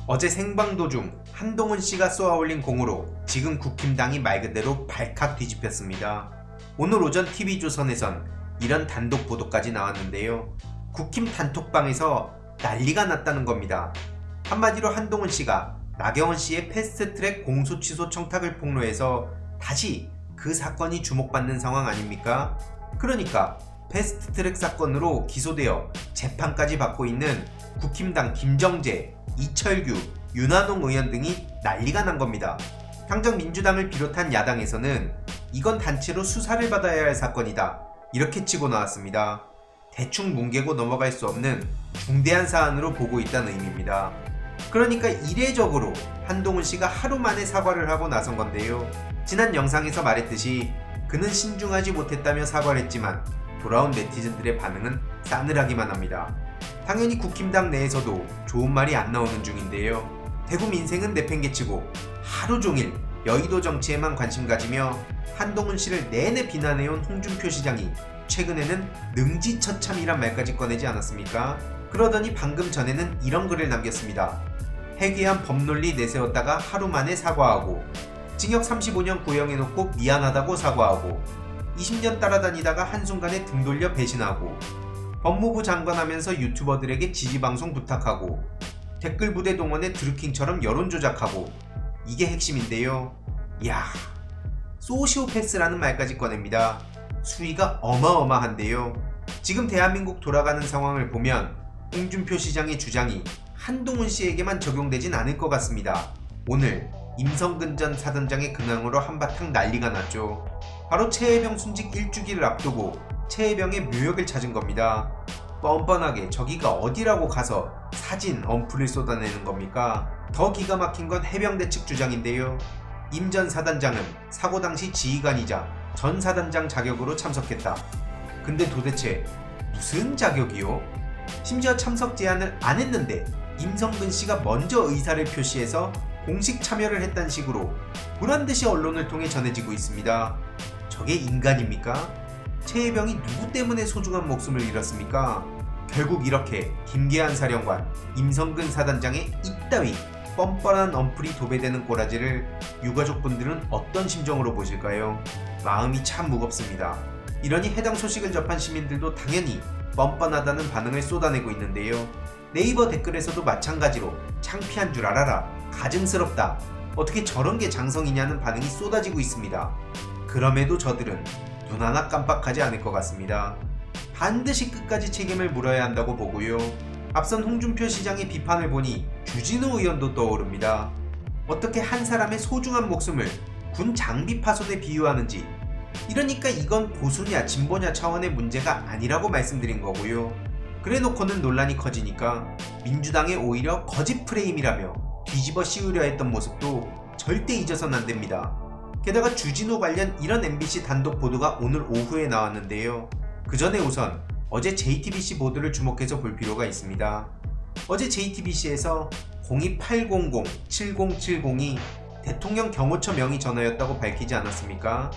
어제 생방 도중 한동훈 씨가 쏘아올린 공으로 지금 국힘당이 말 그대로 발칵 뒤집혔습니다. 오늘 오전 TV조선에선 이런 단독 보도까지 나왔는데요. 국힘 단톡방에서 난리가 났다는 겁니다. 한마디로 한동훈 씨가 나경원 씨의 패스트트랙 공소 취소 청탁을 폭로해서 다시 그 사건이 주목받는 상황 아닙니까? 그러니까 패스트트랙 사건으로 기소되어 재판까지 받고 있는 국힘당 김정재, 이철규, 윤한홍 의원 등이 난리가 난 겁니다. 당장 민주당을 비롯한 야당에서는 이건 단체로 수사를 받아야 할 사건이다, 이렇게 치고 나왔습니다. 대충 뭉개고 넘어갈 수 없는 중대한 사안으로 보고 있다는 의미입니다. 그러니까 이례적으로 한동훈 씨가 하루 만에 사과를 하고 나선 건데요. 지난 영상에서 말했듯이 그는 신중하지 못했다며 사과를 했지만 돌아온 네티즌들의 반응은 싸늘하기만 합니다. 당연히 국힘당 내에서도 좋은 말이 안 나오는 중인데요. 대구 민생은 내팽개치고 하루 종일 여의도 정치에만 관심 가지며 한동훈 씨를 내내 비난해온 홍준표 시장이 최근에는 능지처참이란 말까지 꺼내지 않았습니까? 그러더니 방금 전에는 이런 글을 남겼습니다. 해괴한 법논리 내세웠다가 하루 만에 사과하고, 징역 35년 구형해놓고 미안하다고 사과하고, 20년 따라다니다가 한순간에 등 돌려 배신하고, 법무부 장관 하면서 유튜버들에게 지지방송 부탁하고, 댓글 부대 동원해 드루킹처럼 여론 조작하고, 이게 핵심인데요. 이야, 소시오패스라는 말까지 꺼냅니다. 수위가 어마어마한데요. 지금 대한민국 돌아가는 상황을 보면 홍준표 시장의 주장이 한동훈 씨에게만 적용되진 않을 것 같습니다. 오늘 임성근 전 사단장의 근황으로 한바탕 난리가 났죠. 바로 최혜병 순직 1주기를 앞두고 최혜병의 묘역을 찾은 겁니다. 뻔뻔하게 저기가 어디라고 가서 사진, 엄플을 쏟아내는 겁니까? 더 기가 막힌 건 해병대 측 주장인데요. 임 전 사단장은 사고 당시 지휘관이자 전 사단장 자격으로 참석했다. 근데 도대체 무슨 자격이요? 심지어 참석 제안을 안 했는데 임성근 씨가 먼저 의사를 표시해서 공식 참여를 했다는 식으로 보란듯이 언론을 통해 전해지고 있습니다. 저게 인간입니까? 최혜병이 누구 때문에 소중한 목숨을 잃었습니까? 결국 이렇게 김계한 사령관, 임성근 사단장의 이따위 뻔뻔한 언플이 도배되는 꼬라지를 유가족분들은 어떤 심정으로 보실까요? 마음이 참 무겁습니다. 이러니 해당 소식을 접한 시민들도 당연히 뻔뻔하다는 반응을 쏟아내고 있는데요. 네이버 댓글에서도 마찬가지로 창피한 줄 알아라, 가증스럽다, 어떻게 저런 게 장성이냐는 반응이 쏟아지고 있습니다. 그럼에도 저들은 눈 하나 깜빡하지 않을 것 같습니다. 반드시 끝까지 책임을 물어야 한다고 보고요. 앞선 홍준표 시장의 비판을 보니 주진우 의원도 떠오릅니다. 어떻게 한 사람의 소중한 목숨을 군 장비 파손에 비유하는지, 이러니까 이건 보수냐 진보냐 차원의 문제가 아니라고 말씀드린 거고요. 그래놓고는 논란이 커지니까 민주당의 오히려 거짓 프레임이라며 뒤집어 씌우려 했던 모습도 절대 잊어선 안 됩니다. 게다가 주진우 관련 이런 MBC 단독 보도가 오늘 오후에 나왔는데요. 그 전에 우선 어제 JTBC 보도를 주목해서 볼 필요가 있습니다. 어제 JTBC에서 02800-7070이 대통령 경호처 명의 전화였다고 밝히지 않았습니까?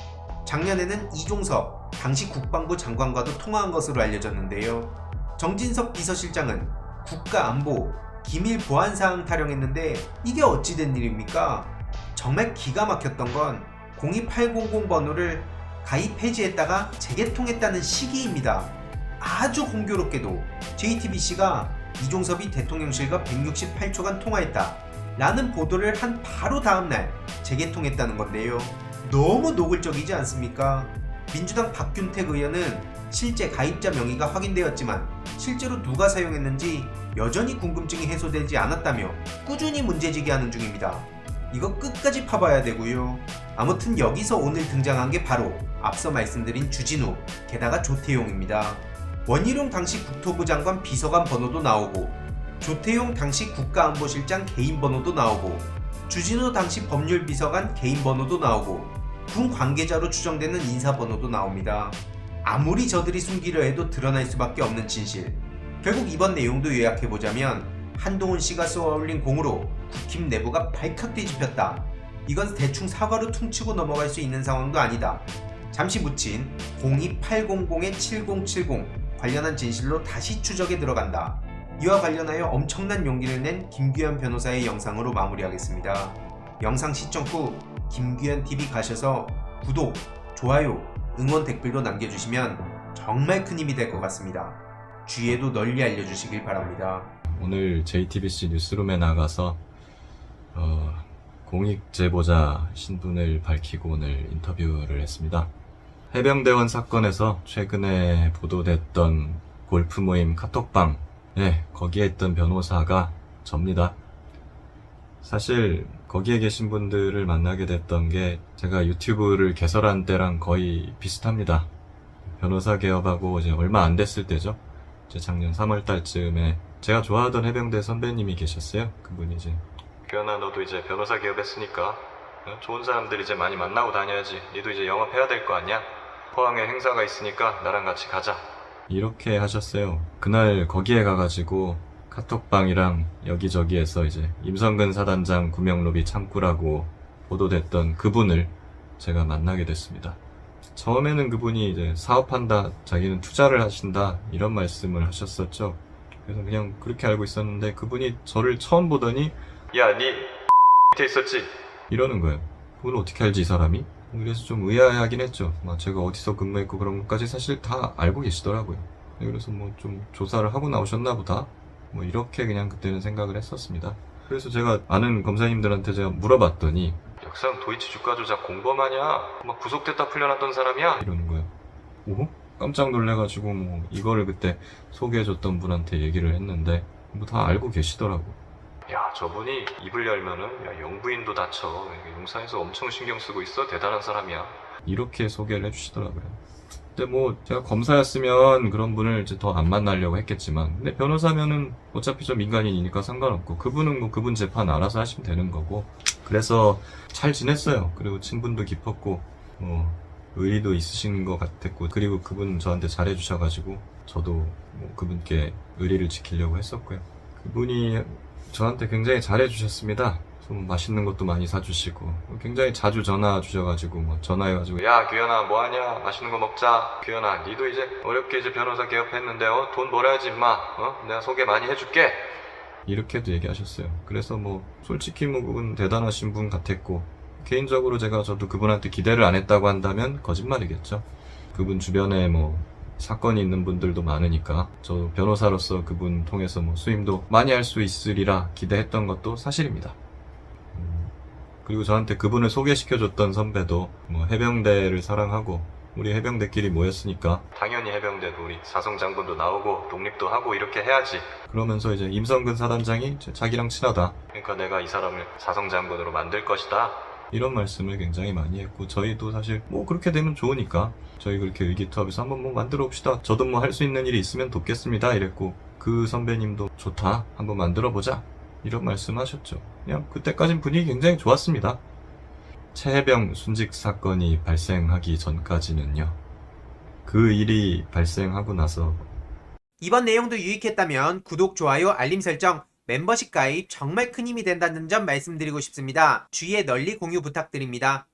작년에는 이종석 당시 국방부 장관과도 통화한 것으로 알려졌는데요. 정진석 비서실장은 국가안보, 기밀 보안사항 타령했는데 이게 어찌된 일입니까? 정말 기가 막혔던 건 02800번호를 가입 해지했다가 재개통했다는 시기입니다. 아주 공교롭게도 JTBC가 이종섭이 대통령실과 168초간 통화했다 라는 보도를 한 바로 다음날 재개통했다는 건데요. 너무 노골적이지 않습니까? 민주당 박균택 의원은 실제 가입자 명의가 확인되었지만 실제로 누가 사용했는지 여전히 궁금증이 해소되지 않았다며 꾸준히 문제제기하는 중입니다. 이거 끝까지 파봐야 되고요. 아무튼 여기서 오늘 등장한 게 바로 앞서 말씀드린 주진우, 게다가 조태용입니다. 원희룡 당시 국토부 장관 비서관 번호도 나오고, 조태용 당시 국가안보실장 개인 번호도 나오고, 주진우 당시 법률비서관 개인 번호도 나오고, 군 관계자로 추정되는 인사 번호도 나옵니다. 아무리 저들이 숨기려 해도 드러날 수밖에 없는 진실. 결국 이번 내용도 요약해보자면 한동훈 씨가 쏘아올린 공으로 국힘 내부가 발칵 뒤집혔다. 이건 대충 사과로 퉁치고 넘어갈 수 있는 상황도 아니다. 잠시 묻힌 02800-7070 관련한 진실로 다시 추적에 들어간다. 이와 관련하여 엄청난 용기를 낸 김규현 변호사의 영상으로 마무리하겠습니다. 영상 시청 후 김규현TV 가셔서 구독, 좋아요, 응원 댓글도 남겨주시면 정말 큰 힘이 될 것 같습니다. 주위에도 널리 알려주시길 바랍니다. 오늘 JTBC 뉴스룸에 나가서 공익 제보자 신분을 밝히고 오늘 인터뷰를 했습니다. 해병대원 사건에서 최근에 보도됐던 골프 모임 카톡방, 거기에 있던 변호사가 접니다. 사실 거기에 계신 분들을 만나게 됐던 게 제가 유튜브를 개설한 때랑 거의 비슷합니다. 변호사 개업하고 이제 얼마 안 됐을 때죠. 이제 작년 3월 달쯤에 제가 좋아하던 해병대 선배님이 계셨어요. 그분이 이제 규현아, 너도 이제 변호사 개업했으니까 좋은 사람들 이제 많이 만나고 다녀야지. 니도 이제 영업해야 될 거 아니야? 포항에 행사가 있으니까 나랑 같이 가자. 이렇게 하셨어요. 그날 거기에 가가지고 카톡방이랑 여기저기에서 이제 임성근 사단장 구명로비 창구라고 보도됐던 그분을 제가 만나게 됐습니다. 처음에는 그분이 이제 사업한다, 자기는 투자를 하신다 이런 말씀을 하셨었죠. 그래서 그냥 그렇게 알고 있었는데 그분이 저를 처음 보더니 야, 니 밑에 있었지? 이러는 거예요. 그걸 어떻게 알지 이 사람이? 그래서 좀 의아해하긴 했죠. 제가 어디서 근무했고 그런 것까지 사실 다 알고 계시더라고요. 그래서 뭐 좀 조사를 하고 나오셨나 보다, 뭐 이렇게 그냥 그때는 생각을 했었습니다. 그래서 제가 아는 검사님들한테 제가 물어봤더니 그 사람 도이치 주가 조작 공범 아니야? 막 구속됐다 풀려났던 사람이야? 이러는 거예요. 오? 깜짝 놀래가지고 뭐 이거를 그때 소개해줬던 분한테 얘기를 했는데 뭐 다 알고 계시더라고. 야, 저분이 입을 열면은 야, 영부인도 다쳐. 용산에서 엄청 신경 쓰고 있어. 대단한 사람이야. 이렇게 소개를 해주시더라고요. 근데 뭐 제가 검사였으면 그런 분을 이제 더 안 만나려고 했겠지만, 근데 변호사면은 어차피 좀 민간인이니까 상관없고, 그분은 뭐 그분 재판 알아서 하시면 되는 거고. 그래서 잘 지냈어요. 그리고 친분도 깊었고, 의리도 있으신 것 같았고, 그리고 그분 저한테 잘해주셔가지고 저도 뭐 그분께 의리를 지키려고 했었고요. 그분이 저한테 굉장히 잘해주셨습니다. 좀 맛있는 것도 많이 사주시고 굉장히 자주 전화 주셔가지고 뭐 전화해가지고 야, 규현아 뭐하냐, 맛있는 거 먹자. 규현아, 니도 이제 어렵게 이제 변호사 개업했는데 돈 벌어야지 임마. 내가 소개 많이 해줄게. 이렇게도 얘기하셨어요. 그래서 뭐 솔직히 뭐 그분 대단하신 분 같았고, 개인적으로 저도 그분한테 기대를 안 했다고 한다면 거짓말이겠죠. 그분 주변에 뭐 사건이 있는 분들도 많으니까 저 변호사로서 그분 통해서 뭐 수임도 많이 할 수 있으리라 기대했던 것도 사실입니다. 그리고 저한테 그분을 소개시켜줬던 선배도 뭐 해병대를 사랑하고 우리 해병대끼리 모였으니까 당연히 해병대도 우리 사성장군도 나오고 독립도 하고 이렇게 해야지. 그러면서 이제 임성근 사단장이 자기랑 친하다. 그러니까 내가 이 사람을 사성장군으로 만들 것이다. 이런 말씀을 굉장히 많이 했고, 저희도 사실 뭐 그렇게 되면 좋으니까 저희 그렇게 의기투합해서 한번 뭐 만들어 봅시다. 저도 뭐 할 수 있는 일이 있으면 돕겠습니다. 이랬고, 그 선배님도 좋다, 한번 만들어 보자, 이런 말씀하셨죠. 그냥 그때까진 분위기 굉장히 좋았습니다. 최해병 순직 사건이 발생하기 전까지는요. 그 일이 발생하고 나서 이번 내용도 유익했다면 구독, 좋아요, 알림 설정, 멤버십 가입 정말 큰 힘이 된다는 점 말씀드리고 싶습니다. 주위에 널리 공유 부탁드립니다.